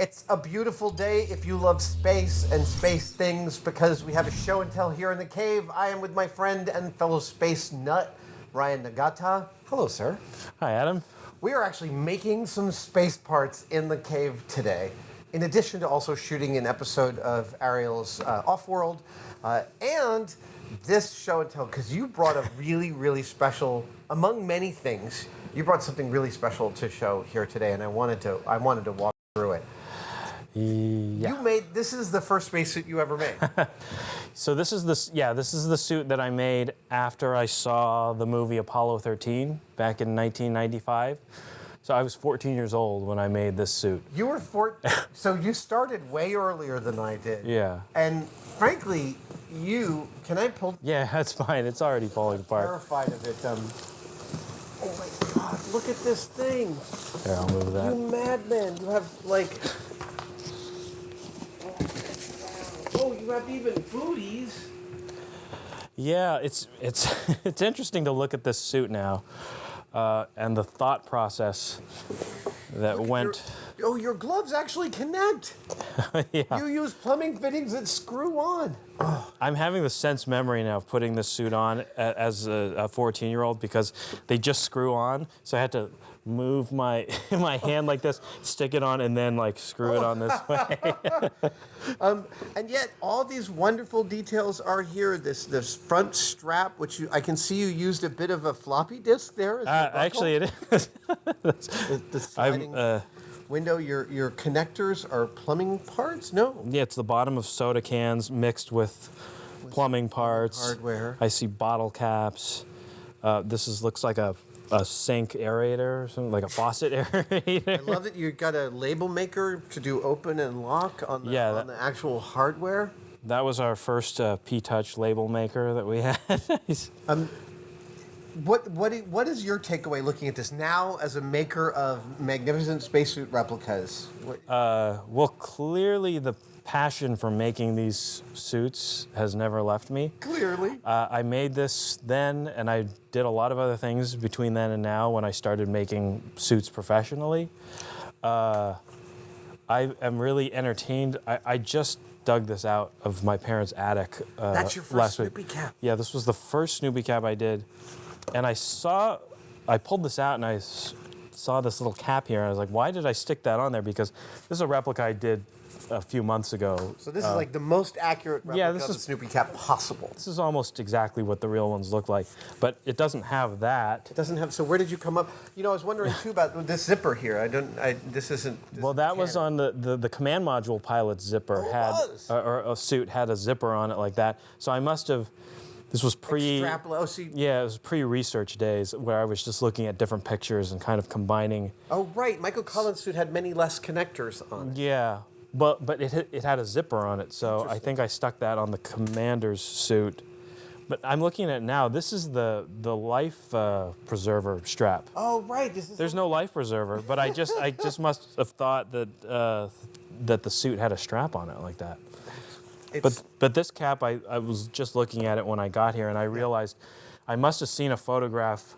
It's a beautiful day if you love space and space things because we have a show and tell here in the cave. I am with my friend and fellow space nut, Ryan Nagata. Hello, sir. Hi, Adam. We are actually making some space parts in the cave today, in addition to also shooting an episode of Ariel's Off-World, and this show and tell, because you brought a really, really special, among many things, you brought something really special to show here today, and I wanted to walk through it. Yeah. This is the first spacesuit you ever made. So this is the suit that I made after I saw the movie Apollo 13 back in 1995. So I was 14 years old when I made this suit. You were so you started way earlier than I did. Yeah. And frankly, can I pull? Yeah, that's fine. It's already falling apart. Terrified of it. Oh my God! Look at this thing. Here, I'll move that. You madman! You have like. Oh, you have even booties. Yeah, it's it's interesting to look at this suit now, and the thought process that went. Your gloves actually connect. Yeah. You use plumbing fittings that screw on. I'm having the sense memory now of putting this suit on as a 14-year-old because they just screw on. So I had to move my hand like this, stick it on, and then like screw it on this way. And yet, all these wonderful details are here. This front strap, which I can see you used a bit of a floppy disk there. Actually, it is. The sliding window. Your connectors are plumbing parts? No. Yeah, it's the bottom of soda cans mixed with plumbing parts. Hardware. I see bottle caps. This looks like a sink aerator or something, like a faucet aerator. I love that you got a label maker to do open and lock on the actual hardware. That was our first P-Touch label maker that we had. What is your takeaway looking at this now as a maker of magnificent spacesuit replicas? Well, clearly the passion for making these suits has never left me. Clearly. I made this then, and I did a lot of other things between then and now when I started making suits professionally. I am really entertained. I just dug this out of my parents' attic That's your first last week. Snoopy cap. Yeah, this was the first Snoopy cap I did. And I pulled this out and I saw this little cap here. And I was like, why did I stick that on there? Because this is a replica I did a few months ago. So this is like the most accurate replica this of the is- Snoopy cap possible. This is almost exactly what the real ones look like. But it doesn't have that. It doesn't have. So where did you come up? I was wondering too about this zipper here. This isn't. Well, that was on the command module pilot zipper or a suit had a zipper on it like that. So I must have. This was Yeah, it was pre-research days where I was just looking at different pictures and kind of combining. Oh right, Michael Collins' suit had many less connectors on it. Yeah, but it had a zipper on it, so I think I stuck that on the commander's suit. But I'm looking at it now. This is the life preserver strap. Oh right, There's no life preserver, but I just must have thought that that the suit had a strap on it like that. But this cap, I was just looking at it when I got here, and I realized I must have seen a photograph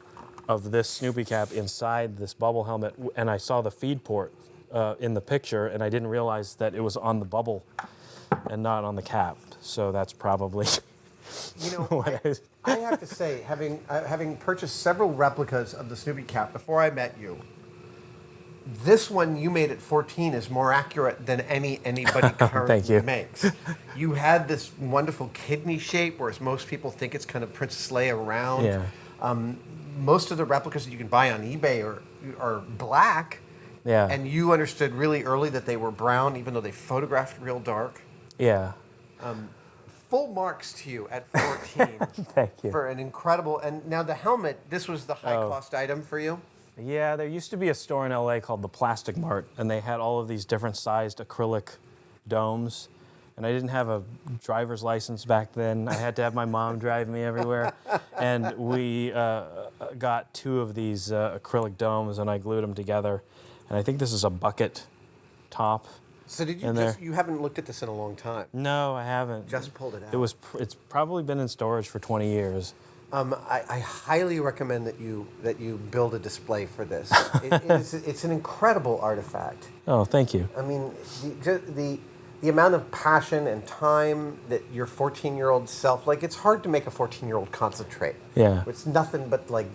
of this Snoopy cap inside this bubble helmet, and I saw the feed port in the picture, and I didn't realize that it was on the bubble and not on the cap. So that's probably. I have to say, having purchased several replicas of the Snoopy cap before I met you, this one you made at 14 is more accurate than anybody currently makes. You had this wonderful kidney shape, whereas most people think it's kind of Princess Leia round. Yeah. Most of the replicas that you can buy on eBay are black. Yeah. And you understood really early that they were brown, even though they photographed real dark. Yeah. Full marks to you at 14. Thank you. For an incredible. And now the helmet, this was the high-cost item for you? Yeah, there used to be a store in LA called the Plastic Mart, and they had all of these different sized acrylic domes. And I didn't have a driver's license back then. I had to have my mom drive me everywhere. And we got 2 of these acrylic domes, and I glued them together. And I think this is a bucket top. So did you haven't looked at this in a long time? No, I haven't. Just pulled it out. It's probably been in storage for 20 years. I highly recommend that you build a display for this. It's an incredible artifact. Oh, thank you. I mean, the amount of passion and time that your 14-year-old self, like, it's hard to make a 14-year-old concentrate. Yeah. It's nothing but like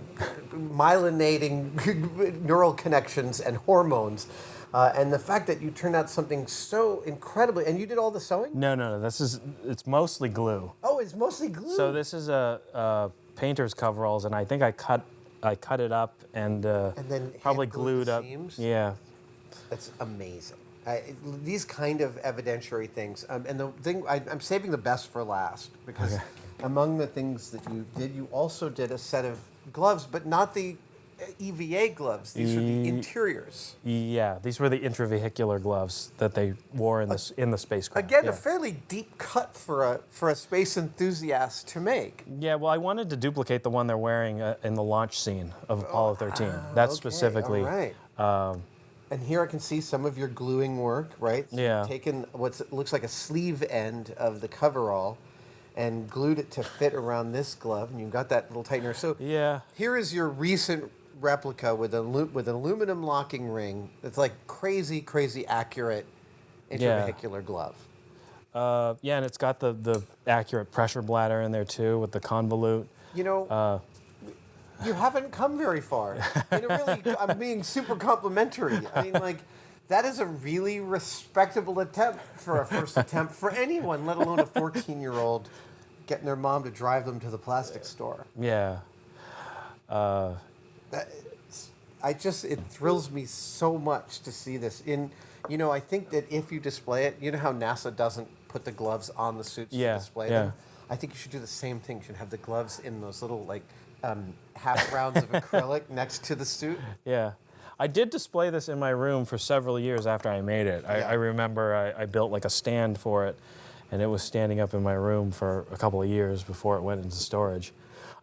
myelinating neural connections and hormones. And the fact that you turned out something so incredibly, and you did all the sewing? No. It's mostly glue. Oh, it's mostly glue. So this is a painter's coveralls, and I think I cut it up and then probably hand-glued glued the up. seams? Yeah. That's amazing. These kind of evidentiary things, and the thing I'm saving the best for last, because among the things that you did, you also did a set of gloves, but not the EVA gloves. These are the interiors. Yeah, these were the intravehicular gloves that they wore in the spacecraft. Again, yeah. a fairly deep cut for a space enthusiast to make. Yeah, well, I wanted to duplicate the one they're wearing in the launch scene of Apollo 13. That's specifically. All right. And here I can see some of your gluing work, right? So Yeah. You've taken what looks like a sleeve end of the coverall and glued it to fit around this glove, and you've got that little tightener. So Yeah. here is your recent replica with an aluminum locking ring. It's like crazy accurate intravehicular glove. Yeah, and it's got the accurate pressure bladder in there too with the convolute. You know, you haven't come very far. I'm being super complimentary. I mean, like, that is a really respectable attempt for a first attempt for anyone, let alone a 14-year-old getting their mom to drive them to the plastic store. Yeah. It thrills me so much to see this. I think that if you display it, you know how NASA doesn't put the gloves on the suits to display them? I think you should do the same thing. You should have the gloves in those little, like, half rounds of acrylic next to the suit. Yeah. I did display this in my room for several years after I made it. I remember I built like a stand for it, and it was standing up in my room for a couple of years before it went into storage.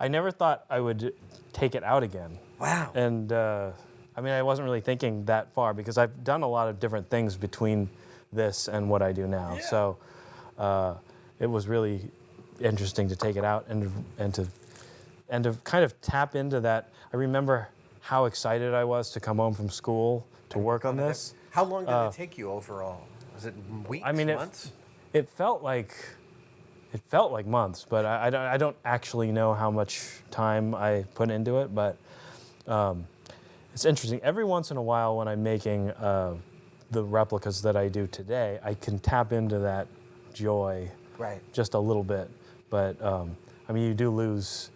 I never thought I would take it out again. Wow. And I wasn't really thinking that far because I've done a lot of different things between this and what I do now. Yeah. So it was really interesting to take it out and to kind of tap into that. I remember how excited I was to come home from school to work on this. How long did it take you overall? Was it weeks, months? It felt like months, but I don't actually know how much time I put into it. But it's interesting. Every once in a while, when I'm making the replicas that I do today, I can tap into that joy, just a little bit. But you do lose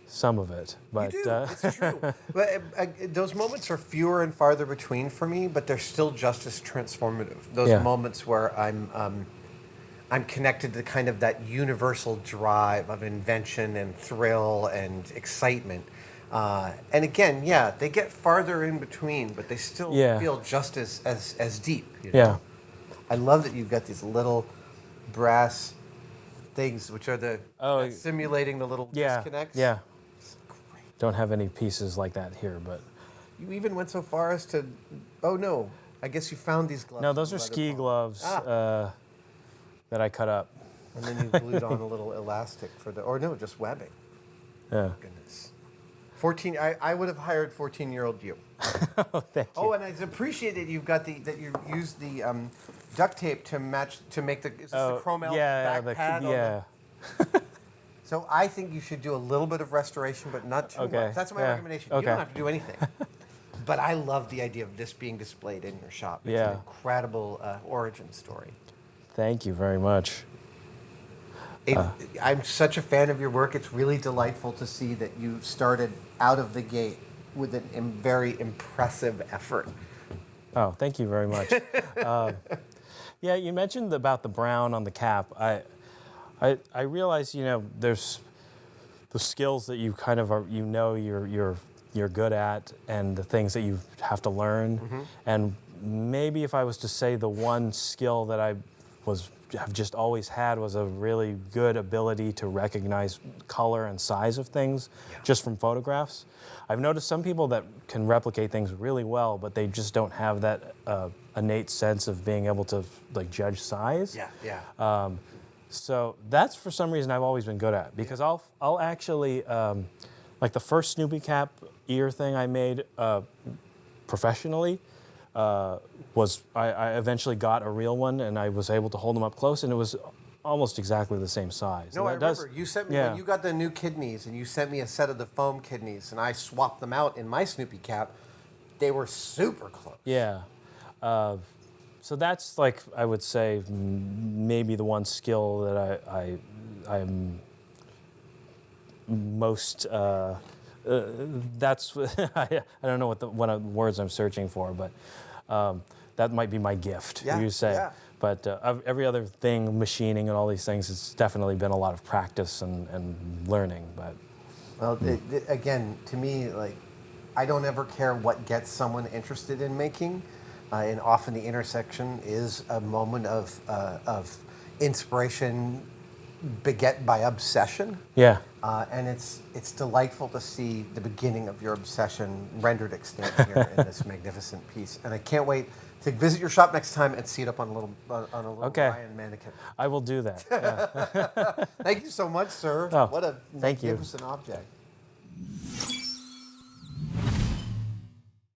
some of it. But you do. It's true. But those moments are fewer and farther between for me, but they're still just as transformative. Those moments where I'm connected to kind of that universal drive of invention and thrill and excitement. And again, they get farther in between, but they still feel just as deep. You know? Yeah. I love that you've got these little brass things, which are simulating the little disconnects. Yeah. Don't have any pieces like that here, but you even went so far as to. Oh no! I guess you found these gloves. No, those are ski gloves that I cut up. And then you glued on a little elastic just webbing. Yeah. Goodness. 14. I would have hired 14-year-old you. Oh, thank you. Oh, and I appreciate that that you used the duct tape to make the the chrome back pad. So I think you should do a little bit of restoration, but not too much. That's my recommendation. You don't have to do anything. But I love the idea of this being displayed in your shop. It's an incredible origin story. Thank you very much. I'm such a fan of your work. It's really delightful to see that you started out of the gate with a very impressive effort. Oh, thank you very much. You mentioned about the brown on the cap. I realize, there's the skills that you kind of you're good at, and the things that you have to learn. Mm-hmm. And maybe if I was to say the one skill that I've just always had was a really good ability to recognize color and size of things just from photographs. I've noticed some people that can replicate things really well, but they just don't have that innate sense of being able to judge size. So that's for some reason I've always been good at, because I'll actually like the first Snoopy cap ear thing I made professionally was I eventually got a real one, and I was able to hold them up close, and it was almost exactly the same size. No, And I remember you sent me when you got the new kidneys, and you sent me a set of the foam kidneys, and I swapped them out in my Snoopy cap. They were super close. Yeah. So that's like, I would say, maybe the one skill that I'm most. That's I don't know what words I'm searching for, but that might be my gift. Yeah, You say. yeah. But every other thing, machining and all these things, it's definitely been a lot of practice and learning. But well, again, to me, like, I don't ever care what gets someone interested in making, and often the intersection is a moment of inspiration beget by obsession. yeah. And it's delightful to see the beginning of your obsession rendered extant here in this magnificent piece. And I can't wait to visit your shop next time and see it up on a little Okay. Ryan mannequin. I will do that. Yeah. Thank you so much, sir. Oh, What a thank you. magnificent object.